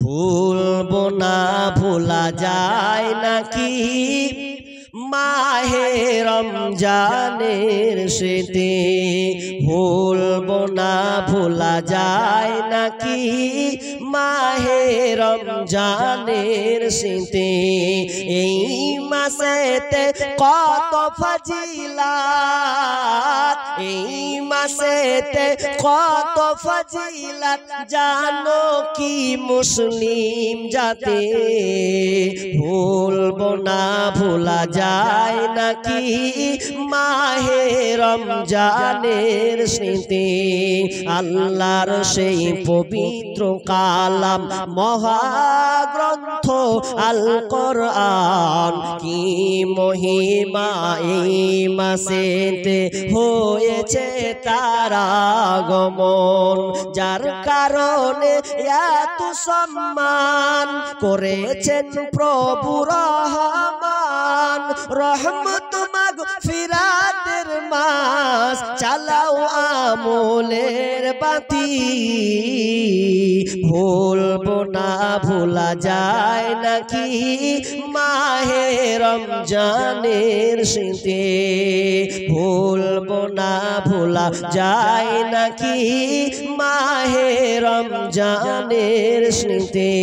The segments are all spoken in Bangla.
ভুলবো না ভোলা যায় নাকি মাহে রমজানের স্মৃতি, ভুলবো না ভোলা যায় নাকি মাহে রমজানের স্মৃতি। এই মাসেতে কত ফজিলাত, এই মাসেতে কত ফজিলাত জানো কি মুসলিম জাতি, ভুলবো না ভোলা যায় নাকি মাহে রমজানের স্মৃতি। আল্লাহর সেই পবিত্র কালাম মহাগ্রন্থ আল কোরআন, কি মহিমা এই মাসেতে হয়েছে তার আগমন, যার কারণে এত সম্মান করেছেন প্রভু রহমান। রহমত মাগফিরাতের মাস, চালাও আমলের বাতি, ভুলবো না ভোলা যায় নাকি মাহে রমজানের স্মৃতি, ভুলবো না ভোলা যায় নাকি মাহে রমজানের স্মৃতি।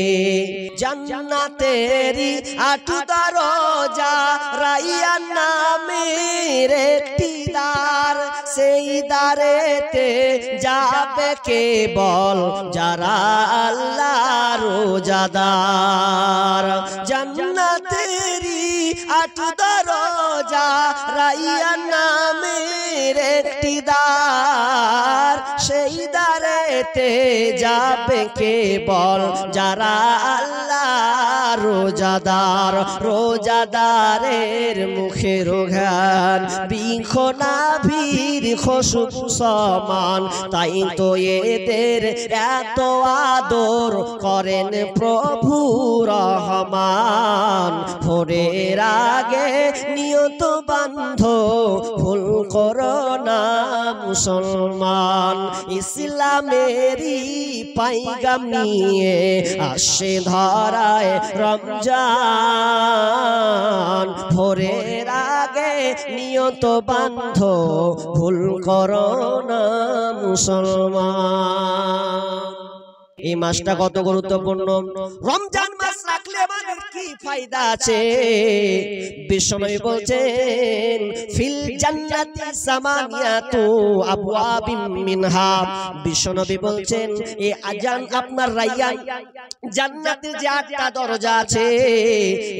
জান্নাতেরি ৮ দরজা, রাইয়ান নামের একটি দ্বার, সেই দ্বারেতে যাবে কেবল যারা আল্লাহর রোজাদার। জান্নাতেরি ৮ দরজা, রাইয়ান নামের একটি দ্বার, সেই দ্বারেতে যাবে কেবল যারা আল্লাহর রোজাদার। রোজাদারের মুখের ঘ্রাণ বৃক্ষনা ভিড় খুশবু সমান, তাই তো এদের এত আদর করেন প্রভু রহমান। ভোরের আগে নিয়ত বান্ধ, ভুল করো না মুসলমান। ইসলামেরই পাইগাম নিয়ে আসে ধরায় রমজান, ভোরের আগে নিয়ত বান্ধ, ভুল করো না মুসলমান। এই মাসটা কত গুরুত্বপূর্ণ। রমজান মাস রাখলে আমাদের কি ফায়দা আছে? বিশ্বনবী বলছেন ফিল জান্নাতি সামানিয়াতু আবওয়াবিন মিনহা, বিশ্বনবী বলছেন এই আজান আপনার রাইয়ান, জান্নাতের যে 8টা দরজা আছে,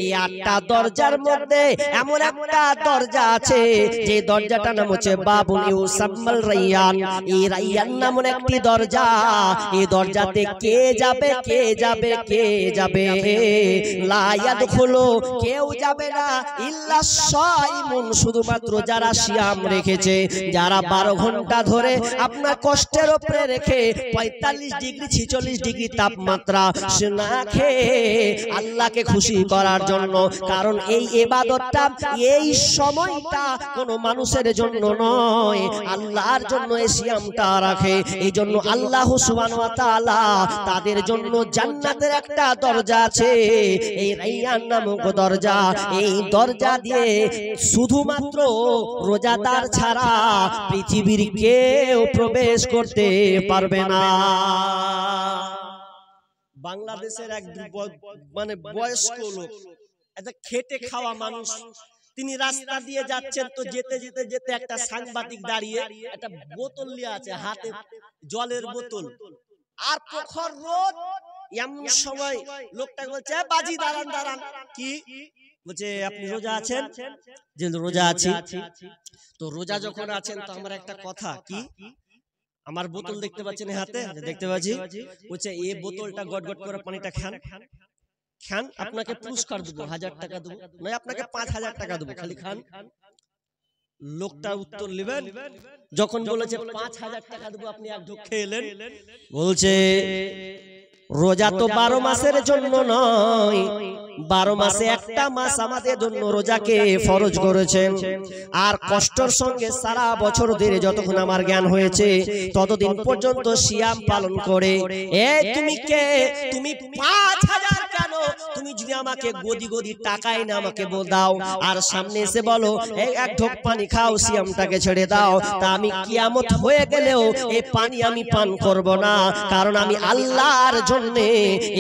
এই 8টা দরজার মধ্যে এমন একটা দরজা আছে যে দরজাটার নাম হচ্ছে বাবুল ইউসাম্মাল রাইয়ান। এই রাইয়ান নামে একটি দরজা, এই দরজাতে কে যাবে কে যাবে কে যাবে, লা ইয়াদখুলু, কেউ যাবে না, ইল্লা সাইমুন, শুধুমাত্র যারা সিয়াম রেখেছে, যারা 12 ঘন্টা ধরে আপনার কষ্টের উপরে রেখে 45 ডিগ্রি 46 ডিগ্রি তাপমাত্রা না খেয়ে আল্লাহকে খুশি করার জন্য। কারণ এই ইবাদতটা, এই সময়টা কোনো মানুষের জন্য নয়, আল্লাহর জন্য এই সিয়ামটা রাখে। এই জন্য আল্লাহ সুবহানাহু ওয়া তাআলা তাদের জন্য জান্নাতের একটা দরজা আছে, এই রাইয়ান নামক দরজা। এই দরজা দিয়ে শুধুমাত্র রোজাদার ছাড়া পৃথিবীর কেউ প্রবেশ করতে পারবে না। বাংলাদেশের এক মানে বয়স্ক লোক, একটা খেটে খাওয়া মানুষ, তিনি রাস্তা দিয়ে যাচ্ছেন, তো যেতে যেতে যেতে একটা সাংবাদিক দাঁড়িয়ে একটা বোতল নিয়ে আছে হাতে, জলের বোতল, আর প্রখর রোদ। এমন সময় লোকটা বলছে বাজি দাঁড়ান দাঁড়ান, কি বলছে আপনি রোজা আছেন? যে রোজা আছি। তো রোজা যখন আছেন তো আমার একটা কথা, কি আমার বোতল দেখতে পাচ্ছেন হাতে? দেখতে পাচ্ছি। বলছে এই বোতলটা গটগট করে পানিটা খান, খান, আপনাকে পুরস্কার দেবো, 1000 টাকা দেবো, নয় আপনাকে 5000 টাকা দেবো, খালি খান। লোকটা উত্তর নেবেন, যখন বলেছে 5000 টাকা দেবো, আপনি এক ঢোক খেলেন, বলছে রোজা তো 12 মাসের জন্য নয়, 12 মাসে একটা মাস আমাদের জন্য রোজাকে ফরজ করেছেন। আর কষ্টের সঙ্গে সারা বছর ধরে যতক্ষণ আমার জ্ঞান হয়েছে ততদিন পর্যন্ত সিয়াম পালন করে। তুমি কে? তুমি 5000 কেন? তুমি যদি আমাকে গদি গদি টাকাই না আমাকে দাও আর সামনে এসে বলো এক ঢোক পানি খাও, সিয়ামটাকে ছেড়ে দাও, তা আমি কিয়ামত হয়ে গেলেও এই পানি আমি পান করব না, কারণ আমি আল্লাহর জন্য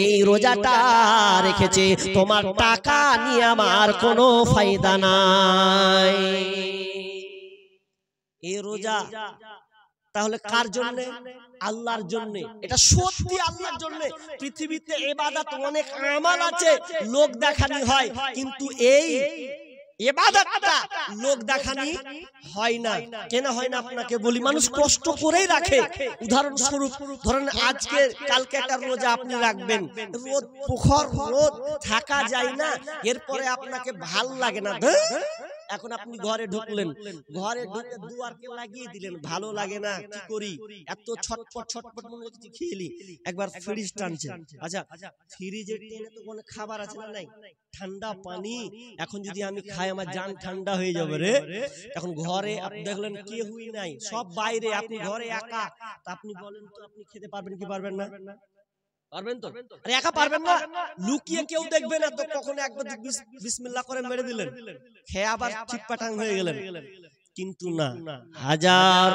এই রোজাটা রেখেছি। তোমার টাকা নিয়ে আমার কোনো ফায়দা নাই। এই রোজা তাহলে কার জন্য? আল্লাহর জন্য। এটা সত্যি আল্লাহর জন্য। পৃথিবীতে ইবাদত অনেক আমল আছে, লোক দেখানি হয়, কিন্তু এই ইবাদতটা লোক দেখানি হয় না। কেন হয় না আপনাকে বলি, মানুষ কষ্ট করেই রাখে। উদাহরণস্বরূপ ধরেন আজকে কালকে একটা রোজা আপনি রাখবেন, রোদ প্রখর রোদ, থাকা যায় না, এরপরে আপনাকে ভাল লাগে না, এখন আপনি ঘরে ঢুকলেন, ঘরে ঢুকে দুয়ারকে লাগিয়ে দিলেন, ভালো লাগে না, কি করি, এত ছটপট ছটপট মনে হচ্ছে খেলি, একবার ফ্রিজ টানছেন। আচ্ছা, ফ্রিজের টেনে তো কোনো খাবার আছে না? নাই, ঠান্ডা পানি, এখন যদি আমি খাই আমার জান ঠান্ডা হয়ে যাবে রে। এখন ঘরে আপনি দেখলেন কেউই নাই, সব বাইরে, আপনি ঘরে একা, তা আপনি বলেন তো আপনি খেতে পারবেন কি পারবেন না? পারবেন তো? আরে একা পারবেন না, লুকিয়ে কেউ দেখবে না তো, কখনো একবার বিসমিল্লাহ করে মেরে দিলেন, খেয়ে আবার চিটপাটাং হয়ে গেলেন। কিন্তু না, হাজার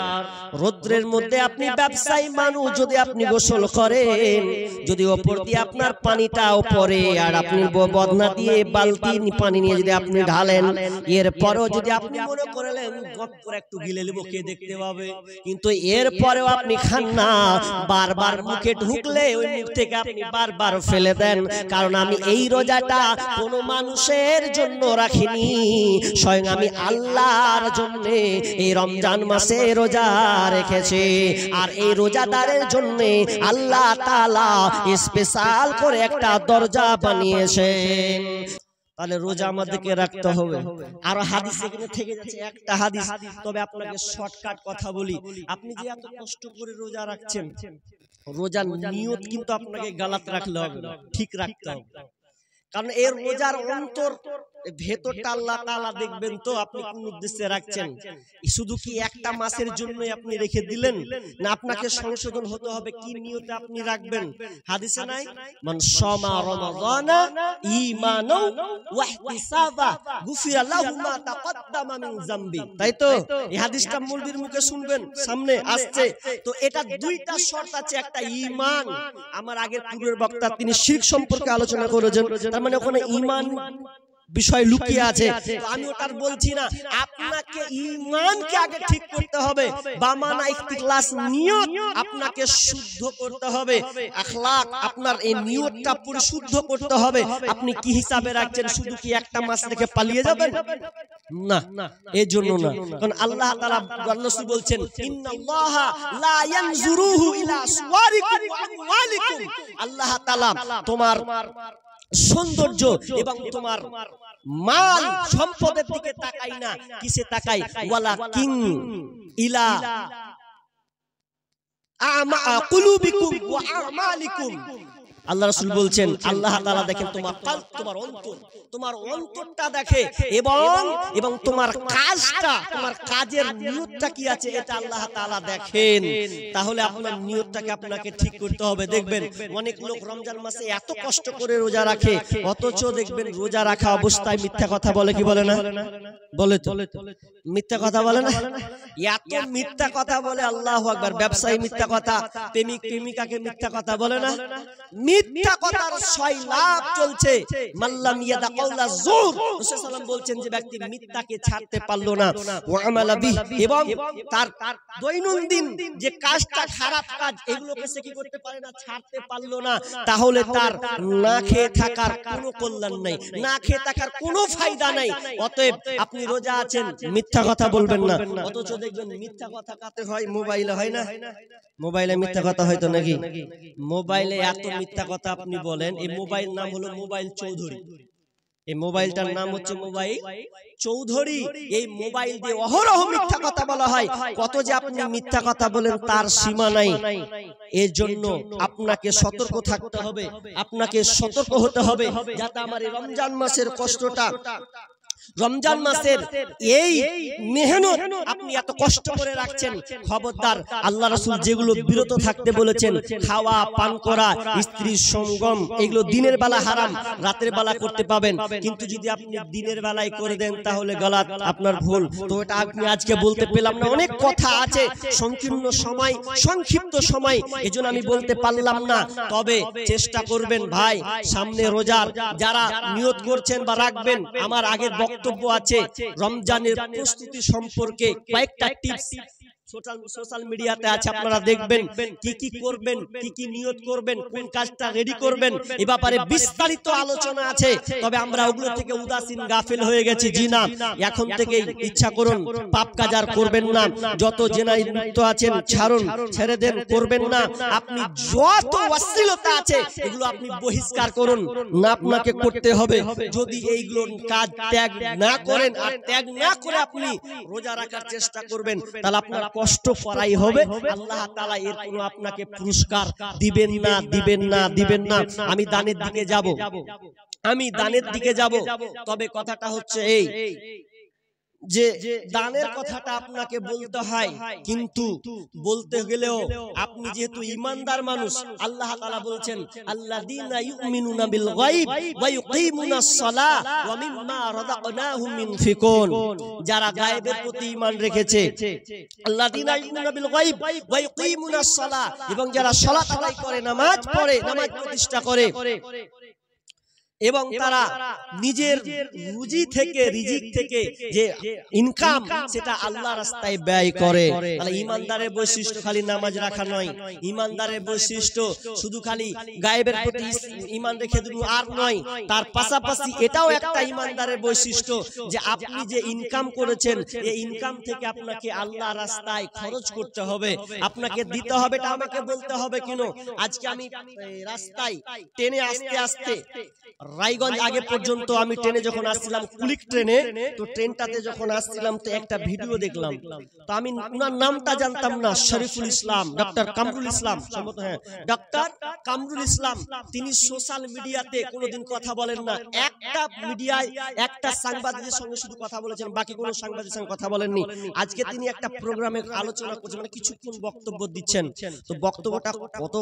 রৌদ্রের মধ্যে আপনি ব্যবসায়ী মানুষ, যদি আপনি গোসল করেন, যদি ওপর দিয়ে আপনার পানিটাও পড়ে আর আপনি বদনা দিয়ে বালতি পানি নিয়ে যদি আপনি ঢালেন, এরপরেও যদি আপনি মনে করলেন গপ করে একটু গিলে নেব, কে দেখতে পাবে, কিন্তু এরপরেও আপনি খান না, বারবার মুখে ঢুকলে ওই মুখ থেকে আপনি বারবার ফেলে দেন, কারণ আমি এই রোজাটা কোনো মানুষের জন্য রাখিনি, স্বয়ং আমি আল্লাহর জন্য এই রমজান মাসে রোজা রেখেছে। আর এই রোজাদারের জন্য আল্লাহ তাআলা স্পেশাল করে একটা দরজা বানিয়েছেন। তাহলে রোজা আমাদেরকে রাখতে হবে। আর হাদিস এখানে থেকে যাচ্ছে একটা হাদিস, তবে আপনাকে শর্টকাট কথা বলি, আপনি যে এত কষ্ট করে রোজা রাখছেন, রোজার নিয়ত কিন্তু আপনাকে গালাত রাখলে হবে না, ঠিক রাখতে হবে। কারণ এর রোজার অন্তর ভেতরটা আল্লাহ তাআলা দেখবেন তো আপনি কোন উদ্দেশ্যে রাখছেন। শুধু কি একটা মাসের জন্য আপনি রেখে দিলেন, না আপনাকে সংশোধন হতে হবে কি নিয়তে আপনি রাখবেন? হাদিসে নাই মান শামা রমাদানা ঈমানাও ওয়া ইহতিসাবা গুফিরা লাহু মা তাকদ্দামা মিন যামবি। তাই তো এই হাদিসটা মুলবির মুখে শুনবেন, সামনে আসছে। তো এটা দুইটা শর্ত আছে, একটা ঈমান, আমার আগের পূর্বের বক্তা তিনি শিরক সম্পর্কে আলোচনা করেছেন, তার মানে ওখানে ঈমান বিষয় লুকিয়ে আছে, আমি ওটার বলছি না। আপনাকে ঈমানকে আগে ঠিক করতে হবে, বামানা ইখতিলাস নিয়ত আপনাকে শুদ্ধ করতে হবে, আখলাক আপনার এই নিয়তটা পরিশুদ্ধ করতে হবে। আপনি কি হিসাবে রাখছেন, শুধু কি একটা মাস রেখে পালিয়ে যাবেন? না, এই জন্য না, কারণ আল্লাহ তাআলা রাসূল বলছেন ইন্নাল্লাহা লা ইয়ানজুরুহু ইলা সুওয়ারিকুম ওয়া আমওয়ালিকুম, আল্লাহ তাআলা তোমার সৌন্দর্য এবং তোমার মাল সম্পদের দিকে তাকাই না, কিসে তাকাই? ওয়ালাকিন ইলা কুলুবিকুম ওয়া আমালিকুম। আল্লাহ রাসূল বলছেন আল্লাহ তাআলা দেখেন তোমার কলব, তোমার অন্তর, তোমার অন্তরটা দেখে, এবং তোমার কাজটা, তোমার কাজের নিয়তটা কি আছে এটা আল্লাহ তাআলা দেখেন। তাহলে আপনার নিয়তটাকে আপনাকে ঠিক করতে হবে। দেখবেন অনেক লোক রমজান মাসে এত কষ্ট করে রোজা রাখে, অথচ দেখবেন রোজা রাখা অবস্থায় মিথ্যা কথা বলে, কি বলে না? বলে তো, মিথ্যা কথা বলে না? এত মিথ্যা কথা বলে, আল্লাহু আকবার। ব্যবসায়ী মিথ্যা কথা, প্রেমিক প্রেমিকাকে মিথ্যা কথা বলে না? মিথ্যা কথার সয়লাব চলছে। মাল্লাম ইয়াদা কাওলা যুর, রাসূল সাল্লাল্লাহু আলাইহি ওয়াসাল্লাম বলছেন যে ব্যক্তি মিথ্যাকে ছাড়তে পারলো না, ওয়া আমালা বিহি, এবং তার দৈনন্দিন যে কাজটা খারাপ কাজ, এগুলোকে সে কি করতে পারে না, ছাড়তে পারলো না, তাহলে তার না খেয়ে থাকার কোনো কল্যাণ নাই, না খেয়ে থাকার কোনো ফায়দা নাই। অতএব আপনি রোজা আছেন, মিথ্যা কথা বলবেন না। অথচ দেখবেন মিথ্যা কথা কাতে হয় মোবাইলে, হয় না? মোবাইলে মিথ্যা কথা হয়তো নাকি? মোবাইলে এত মিথ্যা কথা আপনি বলেন, এই মোবাইল নাম হলো মোবাইল চৌধুরী। এই মোবাইলটার নাম হচ্ছে মোবাইল চৌধুরী। এই মোবাইল দিয়ে অহরহ মিথ্যা কথা বলা হয়। কত যে আপনি মিথ্যা কথা বলেন তার সীমা নাই। এর জন্য আপনাকে সতর্ক থাকতে হবে, আপনাকে সতর্ক হতে হবে, যাতে আমার এই রমজান মাসের কষ্টটা, রমজান মাসের এই মেহনত আপনি এত কষ্ট করে রাখছেন, খবরদার আল্লাহ রাসূল যেগুলো বিরত থাকতে বলেছেন, খাওয়া পান করা, স্ত্রীর সঙ্গম, এগুলো দিনের বেলা হারাম, রাতের বেলা করতে পাবেন। কিন্তু যদি আপনি দিনের বেলায় করে দেন তাহলে গলাত, আপনার ভুল। তো এটা আপনি আজকে বলতে পেলাম না, অনেক কথা আছে, সংকীর্ণ সময়, সংক্ষিপ্ত সময়, এজন্য আমি বলতে পারলাম না। তবে চেষ্টা করবেন ভাই, সামনে রোজার যারা নিয়ত করছেন বা রাখবেন, আমার আগের বক্তব্য আছে রমজানের প্রস্তুতি সম্পর্কে কয়েকটা টিপস সোশ্যাল মিডিয়াতে আছে, আপনারা দেখবেন কি কি করবেন, কি কি নিয়ত করবেন, কোন কাজটা রেডি করবেন, এই ব্যাপারে বিস্তারিত আলোচনা আছে। তবে আমরা ওগুলো থেকে উদাসীন গাফিল হয়ে গেছি। জি না, এখন থেকে ইচ্ছা করুন পাপ কাজ আর করবেন না। যত জেনাই লিপ্ত আছেন ছাড়ুন, ছেড়ে দেন, করবেন না। আপনি যত অশ্লীলতা আছে এগুলো আপনি বহিষ্কার করুন, না আপনাকে করতে হবে। যদি এইগুলো কাজ ত্যাগ না করেন আর ত্যাগ না করে আপনি রোজা রাখার চেষ্টা করবেন, তাহলে আপনার কষ্ট করাই হবে। আল্লাহ তাআলা এর কোনো আপনাকে পুরস্কার দিবেন না, দিবেন না, দিবেন না। আমি দানের দিকে যাব, আমি দানের দিকে যাব। তবে কথাটা হচ্ছে এই যে দানের কথাটা আপনাকে বলতে হয়, কিন্তু বলতে গেলেও আপনি যেহেতু ঈমানদার মানুষ, আল্লাহ তাআলা বলছেন আল্লাযীনা ইউমিনুনা বিল গায়ব ওয়া ইউকিমুনাস সালাহ ওয়া মিম্মা রাযাকনাহুম ইউনফিকুন। যারা গায়েবের প্রতি ঈমান রেখেছে, আল্লাযীনা ইউমিনুনা বিল গায়ব ওয়া ইউকিমুনাস সালাহ, এবং যারা সালাত আদায় করে, নামাজ পড়ে, নামাজ প্রতিষ্ঠা করে, এবং তারা নিজের রুজি থেকে, রিজিক থেকে যে ইনকাম সেটা আল্লাহ রাস্তায় ব্যয় করে। তাহলে ঈমানদারের বৈশিষ্ট্য খালি নামাজ রাখা নয়, ঈমানদারের বৈশিষ্ট্য শুধু খালি গায়েবের প্রতি ঈমান রেখে দিন আর নয়, তার পাশাপাশি এটাও একটা ঈমানদারের বৈশিষ্ট্য যে আপনি যে ইনকাম করেছেন, এই ইনকাম থেকে আপনাকে আল্লাহ রাস্তায় খরচ করতে হবে, আপনাকে দিতে হবে। এটা আমাকে বলতে হবে কেন? আজকে আমি রাস্তায় ট্রেনে আসতে আসতে রায়গঞ্জ আগে পর্যন্ত আমি ট্রেনে যখন আসছিলাম, কুলিক ট্রেনে, তো ট্রেনটাতে যখন আসছিলাম তো একটা ভিডিও দেখলাম। তো আমি ওনার নামটা জানতাম না, শরীফুল ইসলাম, ডক্টর কামরুল ইসলাম সম্ভবত, হ্যাঁ ডক্টর কামরুল ইসলাম। তিনি সোশ্যাল মিডিয়াতে কোনোদিন কথা বলেন না, একটা মিডিয়ায় একটা সাংবাদিকের সঙ্গে শুধু কথা বলেছেন, বাকি কোনো সাংবাদিকের সঙ্গে কথা বলেননি। আজকে তিনি একটা প্রোগ্রামে আলোচনা করছেন, মানে কিছুক্ষণ বক্তব্য দিচ্ছেন। তো বক্তব্যটা কত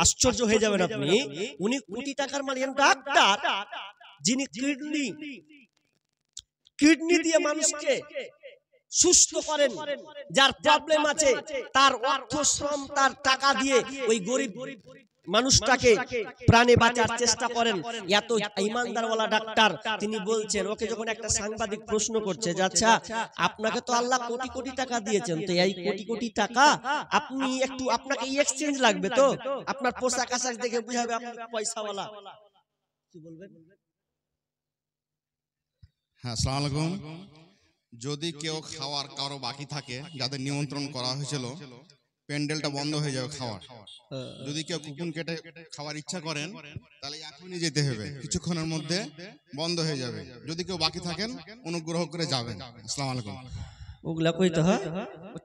আশ্চর্য হয়ে যাবেন আপনি। উনি কোটি টাকার মালিক ডাক্তার, যিনি কিডনি দিয়ে মানুষকে সুস্থ করেন, যার প্রবলেম আছে তার অর্থ শ্রম, তার টাকা দিয়ে ওই গরিব মানুষটাকে প্রাণে বাঁচার চেষ্টা করেন। এত ঈমানদারওয়ালা ডাক্তার, তিনি বলছেন, ওকে যখন একটা সাংবাদিক প্রশ্ন করছে যে আচ্ছা আপনাকে তো আল্লাহ কোটি কোটি টাকা দিয়েছেন, তো এই কোটি কোটি টাকা আপনি একটু, আপনাকে এক্সচেঞ্জ লাগবে তো, আপনার পোশাক আশাক দেখে বুঝাবে আপনি পয়সাওয়ালা, কি বলবেন? হ্যাঁ, আসসালামু আলাইকুম। যদি কেউ খাওয়ার কারো বাকি থাকে, যাদের নিমন্ত্রণ করা হয়েছিল, প্যান্ডেলটা বন্ধ হয়ে যাবে খাওয়ার। যদি কেউ কুপন কেটে খাওয়ার ইচ্ছা করেন তাহলে এখনই যেতে হবে, কিছুক্ষণের মধ্যে বন্ধ হয়ে যাবে। যদি কেউ বাকি থাকেন অনুগ্রহ করে যাবেন। আসসালামু আলাইকুম। ওগুলা কইতে হয়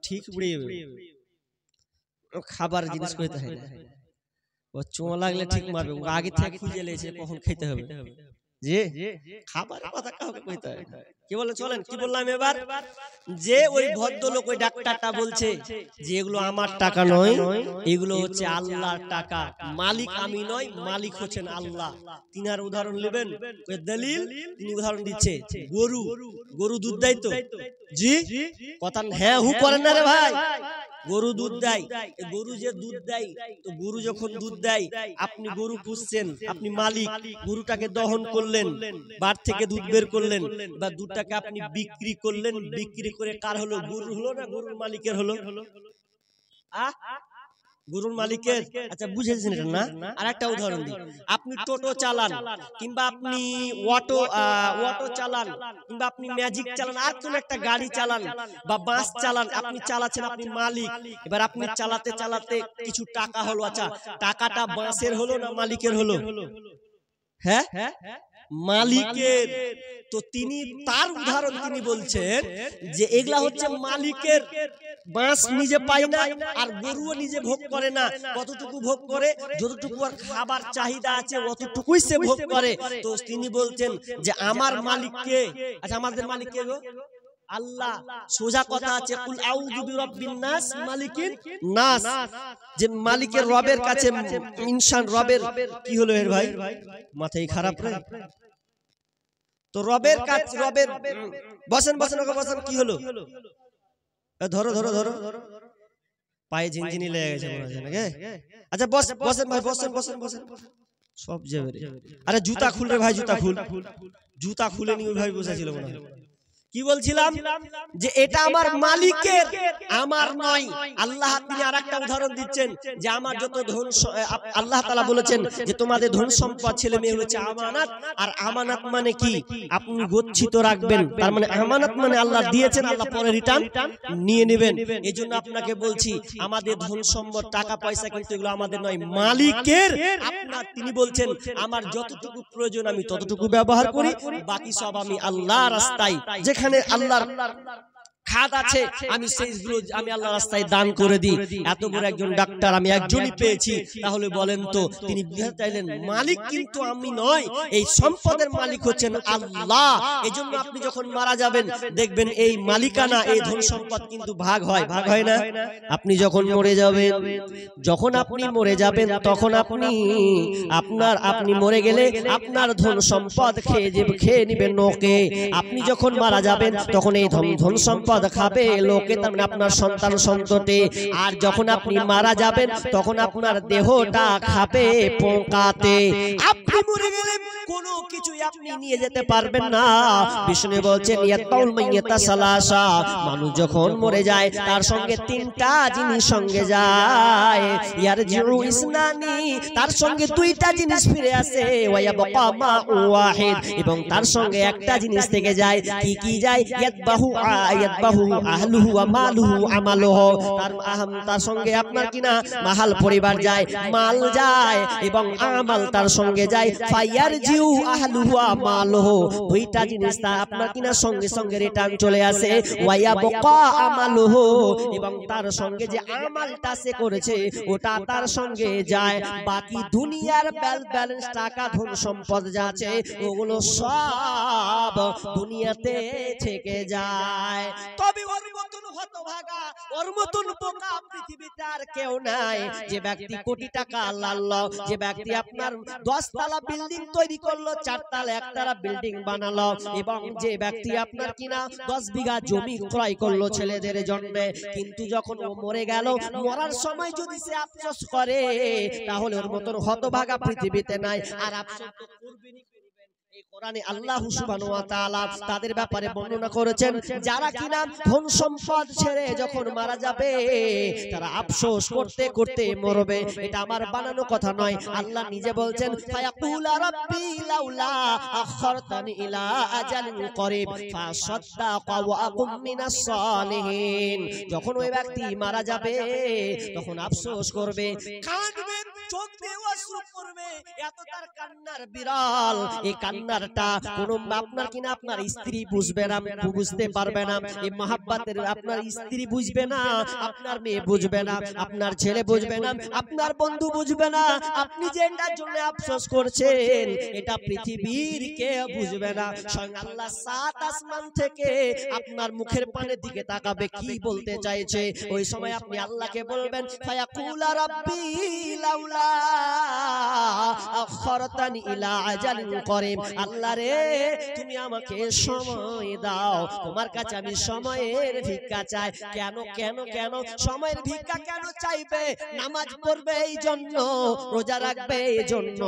ঠিক বুড়িয়ে খাবার জিনিস কইতে হয় না, ও চোঁ লাগলে ঠিক মারবে, ও আগে থেকে খুঁজে লেছে কখন খেতে হবে। যে খাবারের কথা কাউকে কইতে হয়, কি বলে চলেন, কি বললাম এবার, যে ওই ভদ্রলোক ওই ডাক্তারটা বলছে যে এগুলো আমার টাকা নয়, এগুলো হচ্ছে আল্লাহর টাকা, মালিক আমি নয়, মালিক হচ্ছেন আল্লাহ। তিনি আর উদাহরণ নেবেন, ওই দলিল তিনি উদাহরণ দিচ্ছে, গরু, গরু দুধ দেয় তো, জি কথা হ্যাঁ হু করেন না রে ভাই, গরু দুধ দেয়, গরু যে দুধ দেয়, তো গরু যখন দুধ দেয়, আপনি গরু পুষছেন, আপনি মালিক, গরুটাকে দহন করলেন, বার থেকে দুধ বের করলেন, বা দুধটাকে আপনি বিক্রি করলেন, বিক্রি করে কার হলো? গরু হলো না গরুর মালিকের হলো? গরুর মালিকের। আচ্ছা বুঝেছেন এটা না? আর একটা উদাহরণ দিই, আপনি টোটো চালান, কিংবা আপনি অটো চালান, কিংবা আপনি ম্যাজিক চালান, আর কোন একটা গাড়ি চালান বা বাস চালান, আপনি চালাচ্ছেন, আপনি মালিক। এবার আপনি চালাতে চালাতে কিছু টাকা হলো, আচ্ছা টাকাটা বাসের হলো না মালিকের হলো? হ্যাঁ মালিকের। তো তিনি তার উদাহরণ তিনি বলছেন যে এগুলা হচ্ছে মালিকের বাঁশ নিজে পায় না, আর গরুও নিজে ভোগ করে না। কতটুকু ভোগ করে? যতটুকু আর খাবার চাহিদা আছে অতটুকুই সে ভোগ করে। তো তিনি বলছেন যে আমার মালিককে, আচ্ছা আমাদের মালিককে গো আল্লাহ। সোজা কথা আছে কুল আউযু বিরাব্বিন নাস মালিকিন নাস, যে মালিকের রবের কাছে ইনসান রবের কি হলো এর ভাই? মাথায় খারাপ রে। তো রবের কাছে রবের বসেন বসেন ওকে বসেন, কি হলো? ধরো ধরো ধরো, পায়ে ঝিনঝিনি লেগে গেছে মনে হচ্ছে নাকি? আচ্ছা বসেন ভাই, বসেন বসেন বসেন সব যাবে রে। আরে জুতা খুল রে ভাই, জুতা খুল। জুতা খুলে নিয়ে ভাই বসেছিল মনে হয়। কি বলছিলাম যে এটা আমার মালিকের, আমার নয়। আল্লাহ তিনি আরেকটা উদাহরণ দিচ্ছেন যে আমার যত ধন, আল্লাহ তাআলা বলেছেন যে তোমাদের ধন সম্পদ ছেলে মেয়ে হচ্ছে আমানত। আর আমানত মানে কি? আপনি গচ্ছিত রাখবেন, তার মানে আমানত মানে আল্লাহ দিয়েছেন, আল্লাহ পরে রিটার্ন নিয়ে নেবেন। এজন্য আপনাকে বলছি আমাদের ধন সম্পদ টাকা পয়সা কিন্তু এগুলো আমাদের নয়, মালিকের। আপনার তিনি বলছেন আমার যতটুকু প্রয়োজন আমি ততটুকু ব্যবহার করি, বাকি সব আমি আল্লাহর রাস্তায়, যেখানে আল্লাহর খাত আছে আমি সেইগুলো আমি আল্লাহর রাস্তায় দান করে দিই। এত বড় একজন ডাক্তার আমি একজনই পেয়েছি, তাহলে বলেন তো তিনি বুঝাতে চাইলেন মালিক কিন্তু আমি নয়, এই সম্পদের মালিক হচ্ছেন আল্লাহ। এজন্য আপনি যখন মারা যাবেন দেখবেন এই মালিকানা, এই ধন সম্পদ কিন্তু ভাগ হয়, ভাগ হয় না? আপনি যখন মরে যাবেন, যখন আপনি মরে যাবেন তখন আপনি মরে গেলে আপনার ধন সম্পদ খেয়ে নেবেন লোকে। আপনি যখন মারা যাবেন তখন এই ধন সম্পদ খাবে লোকে, তার মানে আপনার সন্তান সন্ততি। আর যখন আপনি মারা যাবেন তখন আপনার দেহটা খাবে পোকাতে। আপনি মরে গেলে কোনো কিছুই আপনি নিয়ে যেতে পারবেন না। বিষ্ণু বলছেন ইয়াতাউল মাইয়াতা সালাসা, মানুষ যখন মরে যায় তার সঙ্গে তিনটা জিনিস সঙ্গে যায়। ইয়ারজিউ ইসনানি, তার সঙ্গে দুইটা জিনিস ফিরে আসে। ওয়ায়াবকা মা ওয়াহিদ, এবং তার সঙ্গে একটা জিনিস থেকে যায়। কি কি যায়? ইয়াতবাহু আহলুহু ওয়া মালুহু আমালুহু, তার সঙ্গে আপনার কিনা মাহাল পরিবার যায়, মাল যায়, এবং আমাল তার সঙ্গে যায়। ফায়ারজিউ আহলুহু ওয়া মালুহু, দুইটা জিনিস তা আপনার কিনা সঙ্গে সঙ্গে রিটার্ন চলে আসে। ওয়ায়াবকা আমালুহু, এবং তার সঙ্গে যে আমালটা সে করেছে ওটা তার সঙ্গে যায়। বাকি দুনিয়ার ব্যালেন্স টাকা ধন সম্পদ যা আছে ওগুলো সব দুনিয়াতে থেকে যায়। তবে ওর মতন হতভাগা, ওর মতন বোকা পৃথিবীতে আর কেউ নাই। যে ব্যক্তি কোটি টাকা লালল, যে ব্যক্তি আপনার 10 তলা বিল্ডিং তৈরি করলো, 4 তলা 1 তলা বিল্ডিং বানালো, এবং যে ব্যক্তি আপনার কিনা 10 বিঘা জমি ক্রয় করলো ছেলেদের জন্য, কিন্তু যখন ও মরে গেল, মরার সময় যদি সে আফসোস করে তাহলে ওর মতন হতভাগা পৃথিবীতে নাই। আর আফসোস তো করবেনই। এই কোরআনে আল্লাহ সুবহানাহু ওয়া তাআলা তাদের ব্যাপারে বর্ণনা করেছেন যারা কিনা ধন সম্পদ ছেড়ে যখন মারা যাবে তারা আফসোস করতে করতে মরবে। এটা আমার বানানো কথা নয়, আল্লাহ নিজে বলছেন ফায়াকুলা রাব্বি লাউলা আখরতানি ইলা আজালিন করিব ফাসাদ্দাকা ওয়া আকুম মিনাস সালিহিন। যখন ওই ব্যক্তি মারা যাবে তখন আফসোস করবে, কাঁদবে, চোখ দিয়ে অশ্রু পড়বে, এত তার কান্নার বিরাল। এই কান্নারটা কোনো আপনার কিনা আপনার স্ত্রী বুঝবে না, বুঝতে পারবে না। এই মহাব্বতের আপনার স্ত্রী বুঝবে না, আপনার মেয়ে বুঝবে না, আপনার ছেলে বুঝবে না, আপনার বন্ধু বুঝবে না। আপনি যে এটার জন্য আফসোস করছেন এটা পৃথিবীর কেউ বুঝবে না। স্বয়ং আল্লাহ 7 আসমান থেকে আপনার মুখের পানের দিকে তাকাবে, কি বলতে চাইছে। ওই সময় আপনি আল্লাহকে বলবেন ফায়াকুলা রাব্বি লাউলা আখরতানি ইলা আজালিন করিব, আল্লাহ রে তুমি আমাকে সময় দাও, তোমার কাছে আমি সময়ের ভিক্ষা চাই। কেন কেন কেন সময়ের ভিক্ষা কেন চাইবে? নামাজ পড়বে এই জন্য, রোজা রাখবে এই জন্য,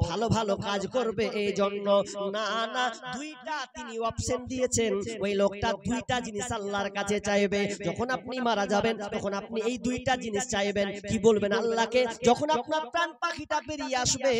ভালো ভালো কাজ করবে এই জন্য না? না, দুইটা তিনি অপশন দিয়েছেন। ওই লোকটা দুইটা জিনিস আল্লাহর কাছে চাইবে। যখন আপনি মারা যাবেন তখন আপনি এই দুইটা জিনিস চাইবেন। কি বলবেন আল্লাহকে? যখন আপনার প্রাণ পাখিটা বেরিয়ে আসবে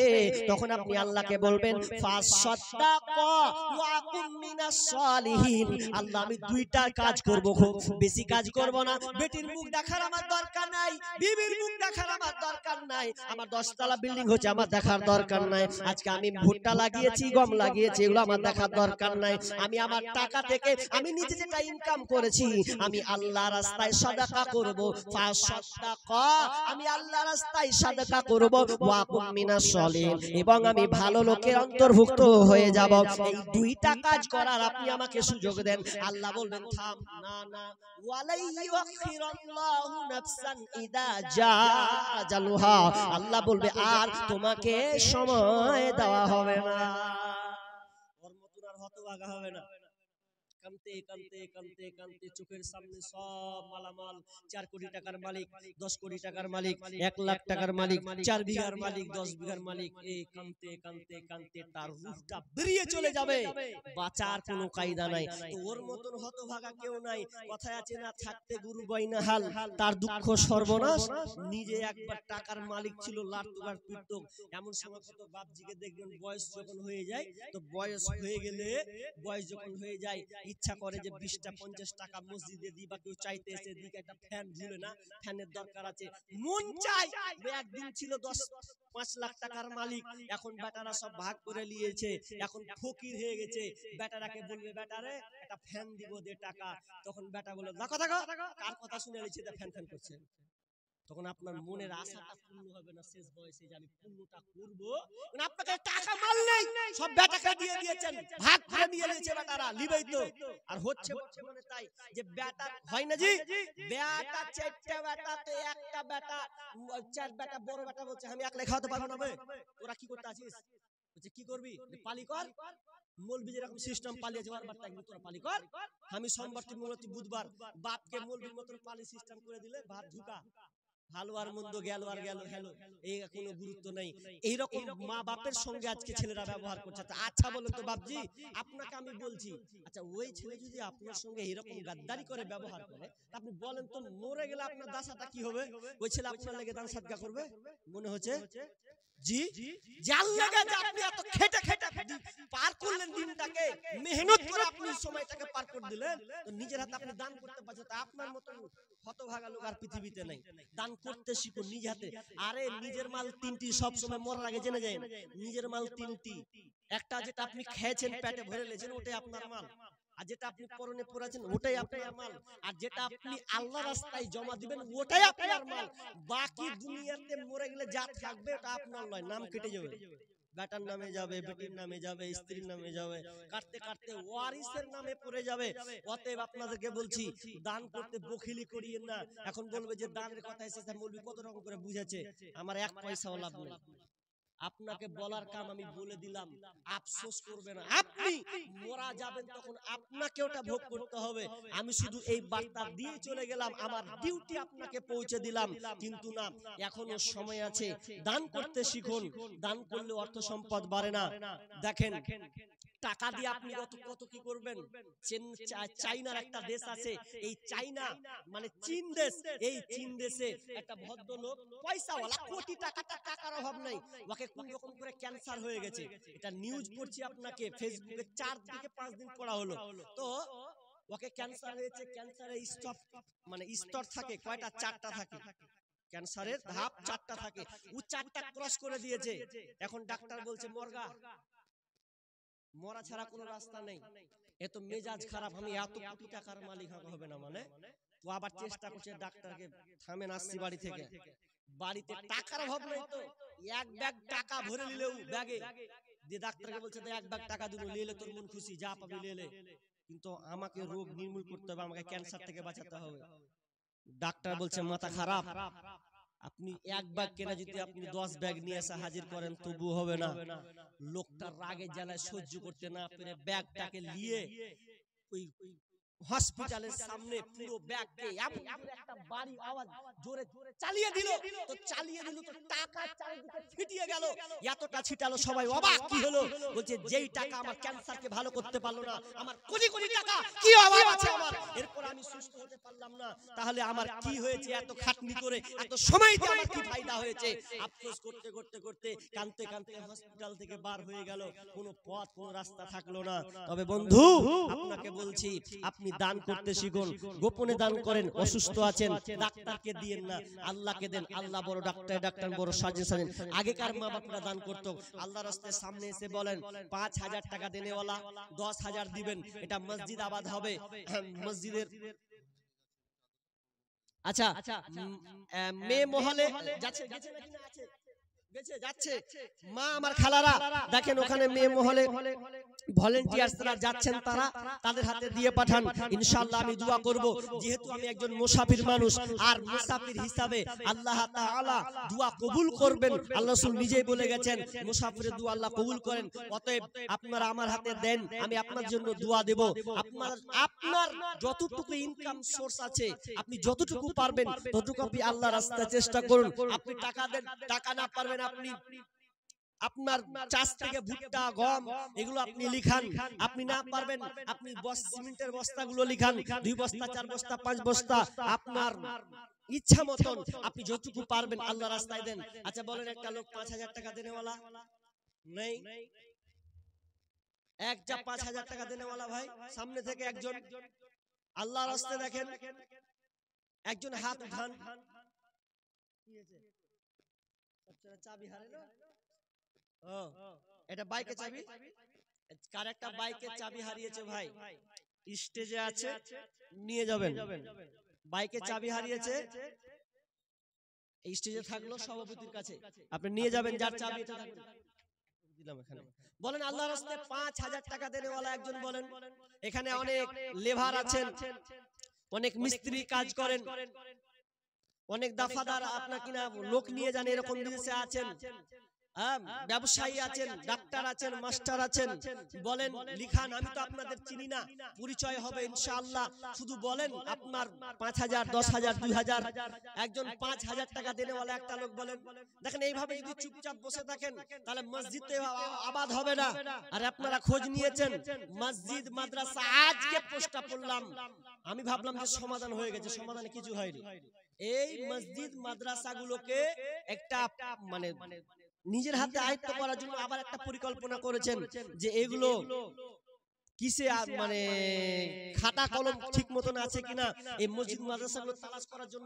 তখন আপনি আল্লাহকে বলবেন ফাসাদাকা ওয়া কুম মিনাস সালিহিন। আল্লাহ আমি দুইটা কাজ করব, খুব বেশি কাজ করব না। বেটির মুখ দেখার আমার দরকার নাই, বিবির মুখ দেখার আমার দরকার নাই, আমার 10 তলা বিল্ডিং হচ্ছে আমার দেখার দরকার নাই, আজকে আমি ভুট্টা লাগিয়েছি গম লাগিয়েছি এগুলো আমার দেখার দরকার নাই। আমি আমার টাকা থেকে আমি নিজে যেটা ইনকাম করেছি আমি আল্লাহর রাস্তায় সাদাকা করব। ফাসাদাকা আমি আল্লাহর রাস্তায় সাদাকা করব ওয়া কুম মিনাস সালিহিন, এবং আমি ভালো লোকের অন্তর্ভুক্ত হয়ে যাব। এই দুইটা কাজ করার আপনি আমাকে সুযোগ দেন। আল্লাহ বলবেন থাম, না না, ওয়ালাই ইউখিরুল্লাহু নাফসান ইদা জাআ আজালুহা। আল্লাহ বলবে আর তোমাকে সময় দেওয়া হবে না। ওর মতন আর হতভাগা হবে না। কানতে কানতে কানতে কানতে চোখের সামনে সব মালামাল, 4 কোটি টাকার মালিক, 10 কোটি টাকার মালিক, 1 লাখ টাকার মালিক, 4 বিঘার মালিক, 10 বিঘার মালিক, এই কানতে কানতে কানতে তার রূহটা বেরিয়ে চলে যাবে, বাঁচার কোনো কায়দা নাই। তো ওর মতন হতভাগা কেউ নাই। কথায় আছে না, থাকতে গুরু গয়না হাল, তার দুঃখ সর্বনাশ। নিজে একবার টাকার মালিক ছিল, লাটুকার পিটত। এমন সময় কত বাপজিকে দেখবেন বয়স যখন হয়ে যায়, তো বয়স হয়ে গেলে বয়স যখন হয়ে যায় ইচ্ছা করে যে 20টা 50 টাকা মসজিদে দিই, বা কেউ চাইতে এসে দিকে একটা ফ্যান ঝুলে না, ফ্যানের দরকার আছে, মন চাই। একদিন ছিল 5 লাখ টাকার মালিক, এখন বেটারা সব ভাগ করে নিয়েছে, এখন ফকির হয়ে গেছে। বেটারাকে বলবে বেটারে একটা ফ্যান দিব দে টাকা, তখন বেটা বলে দেখো দেখো কার কথা শুনে নিচ্ছে, ফ্যান ফ্যান করছে। তখন আপনার মনের আশাটা পূর্ণ হবে না শেষ বয়সে, যে আমি পূর্ণটা করব। আপনাকে টাকা মাল নেই, সব বেটাকে দিয়ে দিয়েছেন, ভাগ করে নিয়ে নিয়েছে বেটারা, লিবেই তো। আর হচ্ছে মানে তাই যে বেটা হয় না জি, বেটা 4টা বেটা, তো একটা বেটা 4 বেটা, বড় বেটা বলছে আমি একলা খাওয়াতে পারবো না। তোরা কি করতে আছিস? বলছে কি করবি? পালি কর। মৌলবি যেরকম সিস্টেম পালিয়েছে বারবার, তাই তোরা পালি কর। আমি সোমবার থেকে মঙ্গলবার বুধবার বাপকে মৌলবির মতন পালি সিস্টেম করে দিলে ভাত ঢুকা, ভালো আর মন্দ গেল আর গেল, হ্যালো, এই কোনো গুরুত্ব নেই। এইরকম মা বাপের সঙ্গে আজকে ছেলেরা ব্যবহার করছে। আচ্ছা বলুন তো বাপজি, আপনাকে আমি বলছি, আচ্ছা ওই ছেলে যদি আপনার সঙ্গে এরকম গাদ্দারি করে ব্যবহার করে, আপনি বলেন তো মরে গেলে আপনার দাসাটা কি হবে? ওই ছেলে আপনার লেগে দান সাদকা করবে? মনে হচ্ছে জি, যার লাগা যে আপনি এত খেটে খেটে পার করলেন দিনটাকে, মেহনত করে আপনি সময়টাকে পার করে দিলেন, তো নিজের হাতে আপনি দান করতে পারছেন। তা আপনার মত হতভাগা লোক আর পৃথিবীতে নাই। দান করতে শিখো নিজ হাতে। আরে নিজের মাল 3টি, সব সময় মরার আগে জেনে যায়, নিজের মাল 3টি। একটা যেটা আপনি খেয়েছেন, পেটে ভরে লেছেন, ওটাই আপনার মাল। আর যেটা আপনি পরনে পড়েছেন ওটাই আপনার মাল। আর যেটা আপনি আল্লাহর রাস্তায় জমা দিবেন ওটাই আপনার মাল। বাকি দুনিয়াতে মরে গেলে যা থাকবে ওটা আপনার নয়, নাম কেটে যাবে, বেটার নামে যাবে, বেটির নামে যাবে, স্ত্রীর নামে যাবে, কাটতে কাটতে ওয়ারিসের নামে পড়ে যাবে। অতএব আপনাদেরকে বলছি, দান করতে বখিলি করিয়েন না। এখন বলবে যে দানের কথা এসেছে, মৌলবি কত রকম করে বুঝেছে, আমার 1 পয়সাও লাভ নেই। আপনাকে বলার কাম আমি বলে দিলাম, আফসোস করবে না। আপনি মরা যাবেন তখন আপনাকে ওটা ভোগ করতে হবে। আমি শুধু এই বার্তা দিয়ে চলে গেলাম, আমার ডিউটি আপনাকে পৌঁছে দিলাম। কিন্তু না, এখনো সময় আছে, দান করতে শিখুন। দান করলে অর্থ সম্পদ বাড়ে না। দেখেন টাকা দিয়ে আপনি কত কি করবেন। চাইনার একটা দেশ আছে, এই চাইনা মানে চীন দেশ, এই চীন দেশে একটা ভদ্রলোক পয়সাওয়ালা, কোটি টাকার অভাব নাই, ওকে কোন রকম করে ক্যান্সার হয়ে গেছে। এটা নিউজ পড়ছি আপনাকে ফেসবুকে, 4 থেকে 5 দিন পড়া হলো। তো ওকে ক্যান্সার হয়েছে। ক্যান্সারের স্তর থাকে কয়টা? 4টা থাকে। ক্যান্সারের ধাপ 4টা থাকে, ও 4টা ক্রস করে দিয়েছে। এখন ডাক্তার বলছে মরগা, মরা ছাড়া কোনো রাস্তা নেই। এত মেজাজ খারাপ, আমি এত কোটি টাকার মালিক হবে না মানে। ও আবার চেষ্টা করছে ডাক্তারকে, থামেন, আসছি বাড়ি থেকে। বাড়িতে টাকার অভাব নেই, তো 1 ব্যাগ টাকা ভরে নিলেও ব্যাগে দিয়ে ডাক্তারকে বলছে 1 ব্যাগ টাকা দিল, নিলে তোর মন খুশি, যা পাবি নিলে, কিন্তু আমাকে রোগ নির্মূল করতে হবে, আমাকে ক্যান্সার থেকে বাঁচাতে হবে। ডাক্তার বলছে মাথা খারাপ, আপনি 1 ব্যাগ কেনা যদি আপনি 10 ব্যাগ নিয়ে এসে হাজির করেন তবু হবে না। লোকটার রাগে জ্বালায় সহ্য করতে না পেরে ব্যাগটাকে নিয়ে ওই হসপিটালের সামনে পুরো ব্যাগকে এমন একটা বাড়ি আওয়াজ জোরে চালিয়ে দিল তো টাকা চারিদিকে ছিটিয়ে গেল, এতটা ছিটালো সবাই অবাক। কি হলো? বলছে যেই টাকা আমার ক্যান্সারকে ভালো করতে পারলো না, আমার কোটি কোটি টাকা কি অভাব আছে আমার, এরপর আমি সুস্থ হতে পারলাম না, তাহলে আমার কি হয়েছে? এত খাটনি করে এত সময় দিয়ে আমার কি ফায়দা হয়েছে? আফসোস করতে করতে করতে কাঁদতে কাঁদতে হসপিটাল থেকে বার হয়ে গেল, কোনো পথ কোনো রাস্তা থাকলো না। তবে বন্ধু আপনাকে বলছি, আপনি দান করতে শিখুন, গোপনে দান করেন। অসুস্থ আছেন, ডাক্তারকে দিয়েন না, আল্লাহকে দেন। আল্লাহ বড় ডাক্তার, ডাক্তার বড় সাজেন। আগেকার মা বাপরা দান করতো, আল্লাহর রাস্তায় সামনে এসে বলেন 5,000 টাকা দেনেওয়ালা 10,000 দিবেন, এটা মসজিদ আবাদ হবে। মসজিদের আচ্ছা মেয়ে মহলে যাচ্ছে যাচ্ছে মা আমার খালারা দেখেন, ওখানে মেয়ে মহলে ভলেন্টিয়ার্সরা যাচ্ছেন, তারা তাদের হাতে দিয়ে পাঠান। ইনশাআল্লাহ আমি দোয়া করব, যেহেতু আমি একজন মুসাফির মানুষ, আর মুসাফির হিসাবে আল্লাহ তাআলা দোয়া কবুল করবেন। আল্লাহ রাসূল নিজেই বলে গেছেন মুসাফিরের দোয়া আল্লাহ কবুল করেন। অতএব আপনারা আমার হাতে দেন, আমি আপনার জন্য দোয়া দেব। আপনার যতটুকু ইনকাম সোর্স আছে, আপনি যতটুকু পারবেন ততটুকু আপনি আল্লাহর রাস্তায় চেষ্টা করুন। আপনি টাকা দেন, টাকা না পারবেন আপনি আপনার চাষ থেকে ভুট্টা গম এগুলো আপনি লিখান, আপনি না পারবেন আপনি সিমেন্টের বস্তাগুলো লিখান, 2 বস্তা 4 বস্তা 5 বস্তা, আপনার ইচ্ছা মতন আপনি যতটুকু পারবেন আল্লাহর রাস্তায় দেন। আচ্ছা বলেন, একটা লোক 5,000 টাকা দেনেওয়ালা নেই? একটা 5,000 টাকা দেনেওয়ালা ভাই সামনে থেকে একজন আল্লাহর রাস্তায় দেখেন, একজন হাত উঠান। চাবি হারে না, এটা বাইকের চাবি। কার একটা বাইকের চাবি হারিয়েছে ভাই, স্টেজে আছে, নিয়ে যাবেন। বাইকের চাবি হারিয়েছে, এই স্টেজে থাকলো সভাপতির কাছে, আপনি নিয়ে যাবেন যার চাবি এটা দিলাম এখানে। বলেন আল্লাহর রাস্তায় 5,000 টাকা দেনেওয়ালা একজন বলেন। এখানে অনেক লেবার আছেন, অনেক মিস্ত্রি কাজ করেন, অনেক দাফাদার আপনার কিনা লোক নিয়ে যান, এরকম বিদেশে আছেন, ব্যবসায়ী আছেন, ডাক্তার আছেন, মাস্টার আছেন। বলেন লিখান, আমি তো আপনাদের চিনি না, পরিচয় হবে ইনশাআল্লাহ। শুধু বলেন আপনার 5,000 10,000 2,000। একজন 5,000 টাকা দেনেওয়ালা একটা লোক বলেন। দেখেন এইভাবে যদি চুপচাপ বসে থাকেন তাহলে মসজিদ তো আবাদ হবে না। আর আপনারা খোঁজ নিয়েছেন মসজিদ মাদ্রাসা, আজকে পোস্টটা পড়লাম, আমি ভাবলাম যে সমাধান হয়ে গেছে, সমাধানে কিছু হয়নি। এই মসজিদ মাদ্রাসাগুলোকে একটা মানে নিজের হাতে আয়ত্ত করার জন্য আবার একটা পরিকল্পনা করেছেন, যে এগুলো কিসে মানে খাতা কলম ঠিক মতন আছে কিনা, এই মসজিদ মাদ্রাসাগুলো তালাশ করার জন্য